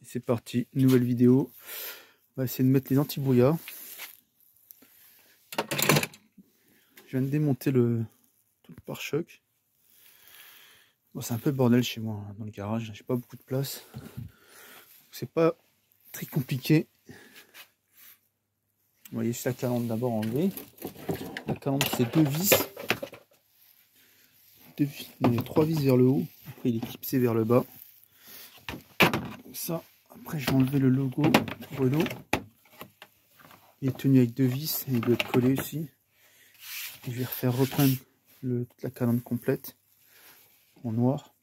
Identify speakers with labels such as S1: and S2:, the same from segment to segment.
S1: C'est parti, nouvelle vidéo. On va essayer de mettre les anti-brouillards. Je viens de démonter tout le pare-choc. Bon, c'est un peu le bordel chez moi, hein, dans le garage. J'ai pas beaucoup de place. C'est pas très compliqué. Vous voyez, juste la calandre d'abord enlevée. La calandre, c'est deux vis. Il y a trois vis vers le haut. Après, il est clipsé vers le bas. Comme ça. Après, je vais enlever le logo Renault. Il est tenu avec deux vis et il doit être collé aussi. Et je vais refaire reprendre toute la calandre complète en noir.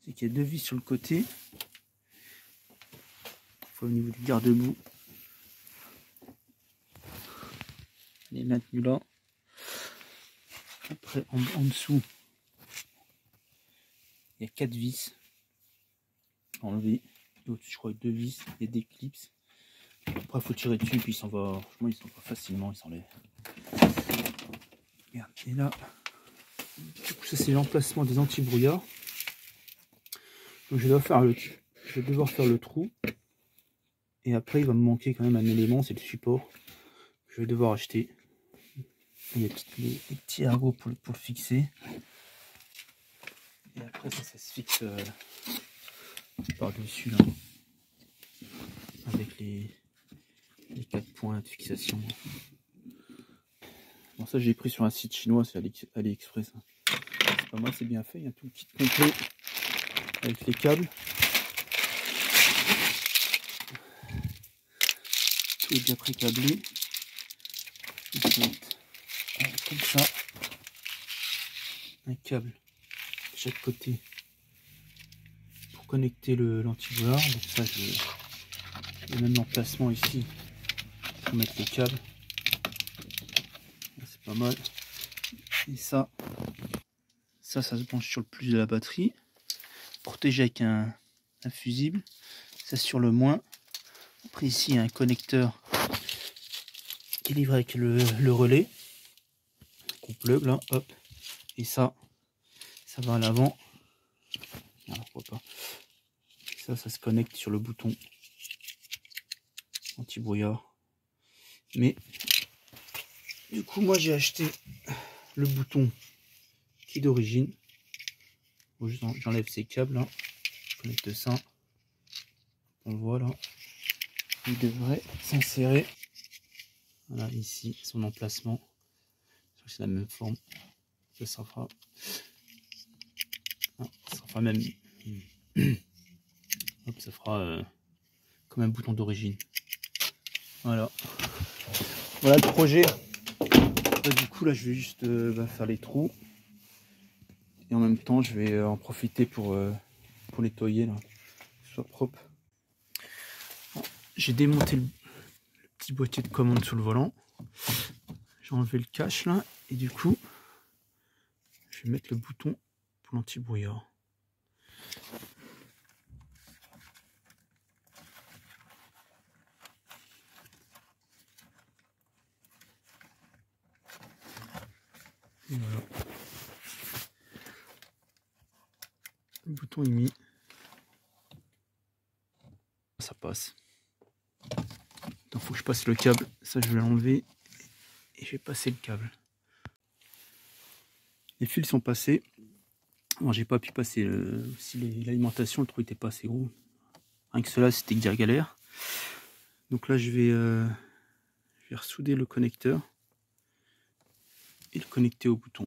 S1: C'est qu'il y a deux vis sur le côté. Il faut au niveau du garde-boue. Elle est maintenue là. Après, en dessous, il y a quatre vis enlevées. Au-dessus, je crois, deux vis. Il y a des clips. Après, il faut tirer dessus, puis il s'en va. Franchement, il s'en va facilement, il s'enlève. Regarde, et là, du coup, ça c'est l'emplacement des anti-brouillards. Donc, je vais devoir faire le trou. Et après, il va me manquer quand même un élément, c'est le support. Je vais devoir acheter. Il y a les petits ergots pour le fixer. Et après, ça se fixe par-dessus là. Avec les 4 points de fixation. Bon, ça j'ai pris sur un site chinois, c'est AliExpress. C'est pas mal, c'est bien fait. Il y a tout le kit complet avec les câbles. Tout est bien pré-câblé. Comme ça. Un câble de chaque côté pour connecter l'anti-brouillard. Donc ça, j'ai même l'emplacement ici pour mettre les câbles. C'est pas mal. Et ça se branche sur le plus de la batterie. Protégé avec un fusible. Ça sur le moins. Après ici, il y a un connecteur qui est livré avec le relais. Qu'on plug là, hop. Et ça va à l'avant. Pourquoi pas. Ça se connecte sur le bouton anti-brouillard. Mais du coup, moi j'ai acheté le bouton qui est d'origine. J'enlève ces câbles là. Je connecte ça. On le voit là. Il devrait s'insérer. Voilà, ici, son emplacement. C'est la même forme. Ça fera même. Hop, ça fera comme un bouton d'origine. Voilà. Voilà le projet. Du coup, là, je vais juste faire les trous. Et en même temps, je vais en profiter pour nettoyer, là, que ce soit propre. J'ai démonté le petit boîtier de commande sous le volant. J'ai enlevé le cache là. Et du coup, je vais mettre le bouton pour l'anti-brouillard. Voilà. Le bouton est mis. Ça passe. Il faut que je passe le câble. Ça, je vais l'enlever. Et je vais passer le câble. Les fils sont passés. Bon, j'ai pas pu passer aussi l'alimentation. Le trou était pas assez gros. Rien que cela, c'était galère. Donc là, je vais ressouder le connecteur. Et le connecter au bouton.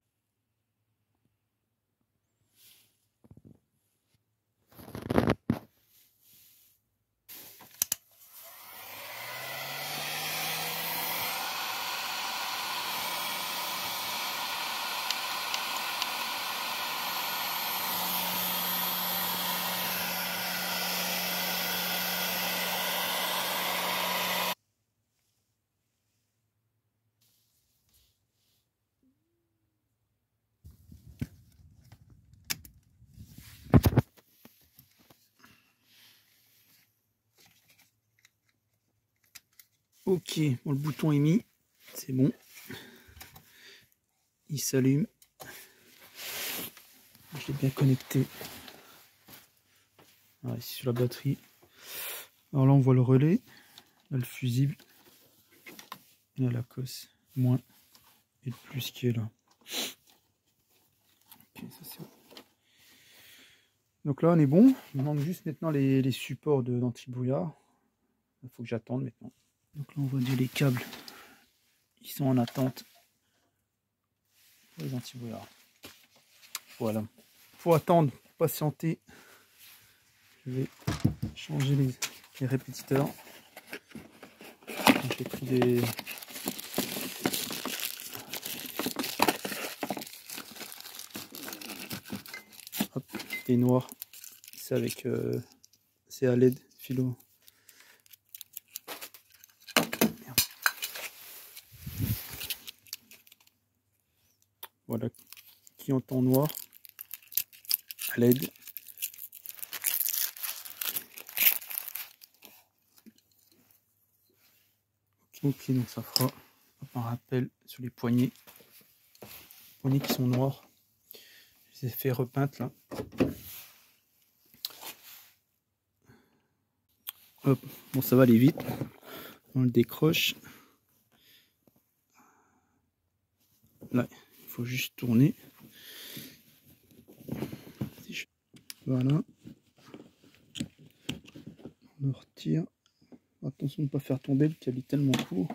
S1: Ok, bon, le bouton est mis, c'est bon. il s'allume. Je l'ai bien connecté. Voilà, ici sur la batterie. Alors là on voit le relais, là le fusible, et là la cosse, moins, et le plus qui est là. Ok, ça c'est bon. Donc là on est bon, il manque juste maintenant les supports d'anti-brouillard. Il faut que j'attende maintenant. Donc là on voit déjà les câbles, ils sont en attente pour les anti-brouillards. Voilà, faut attendre, patienter. Je vais changer les répétiteurs. J'ai pris des... Hop, des noirs. C'est avec... c'est à LED philo. Merde. Voilà, qui entend noir. À LED. Ok, donc ça fera un rappel sur les poignées. Poignées qui sont noirs. Je les ai fait repeindre là. Hop, bon ça va aller vite. On le décroche. Là, il faut juste tourner. Voilà. On le retire. Attention de ne pas faire tomber, le câble est tellement court.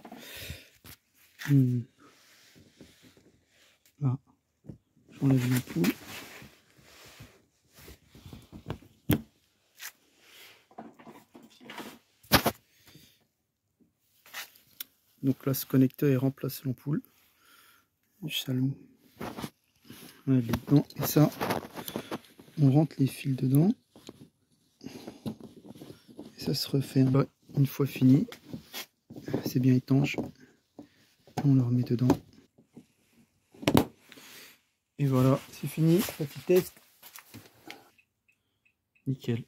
S1: Là, j'enlève l'ampoule. Donc là, ce connecteur il remplace l'ampoule. Ça le met dedans. Et ça, on rentre les fils dedans. Et ça se referme. Une fois fini, c'est bien étanche. On le remet dedans. Et voilà, c'est fini. Petit test. Nickel.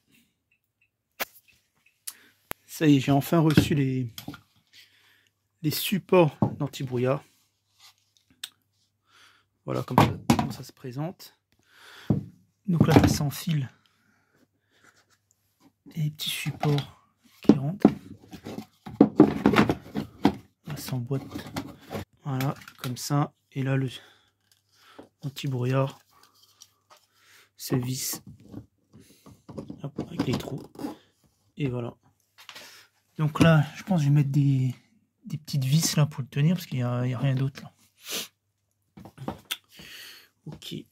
S1: Ça y est, j'ai enfin reçu les supports d'anti-brouillard. Voilà comment ça se présente. Donc là, ça s'enfile des petits supports qui rentrent. Là, ça s'emboîte. Voilà, comme ça. Et là, le anti-brouillard se visse. Hop, avec les trous. Et voilà. Donc là, je pense que je vais mettre des petites vis là pour le tenir parce qu'il n'y a rien d'autre là. Ok. Les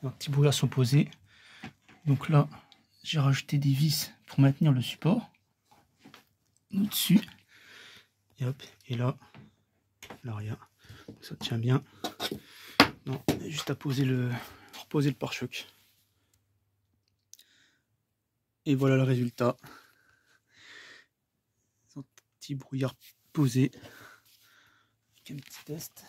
S1: anti-brouillards sont posés. Donc là, j'ai rajouté des vis pour maintenir le support. Au-dessus. Et hop, et là, l'arrière. Ça tient bien. Non, juste à poser reposer le pare-choc. Et voilà le résultat. Anti-brouillard posé. Avec un petit test.